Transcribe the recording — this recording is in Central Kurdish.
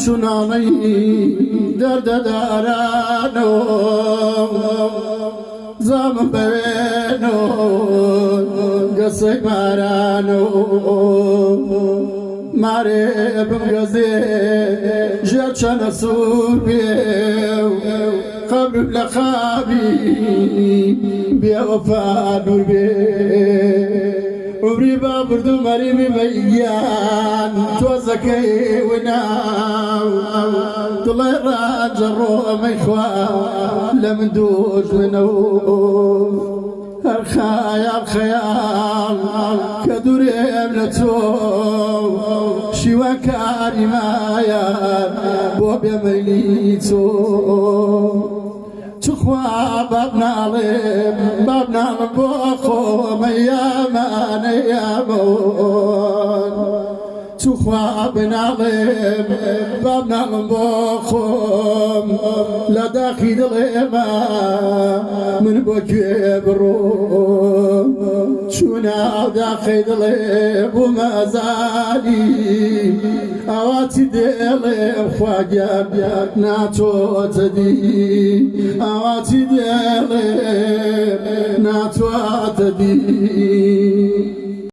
چونانەی دەردەدارانەوە زامن بەوێنەوە گەسەی مارانەوە مارێ بمگەزێ ژێر چەنە سوور بێ قەبرم لە خابی بێوەفا نور بێ عمری با بردو مەریمی مەیگیان تۆزەکەی وناو دڵێ ڕاجەڕۆمەی خوا لە من دۆژنەوە هەر خەیاڵ خەیاڵ کە دوورێم لە تۆ شیوان کاری مایە بۆ بێمەلی تۆ چخوا باب ناڵێم بۆ خۆمە یامانە یامەوە چخوا بناڵێم باب ناڵم بۆ خۆم لە داخی دڵێمە من بۆ کوێ بڕۆم چوونە ئەو داخی دڵێ بوومە ئەزاری ئاواتی دێڵێم خواگیان ناتۆتە دی ئاواتی دێڵێم ناتواتە دی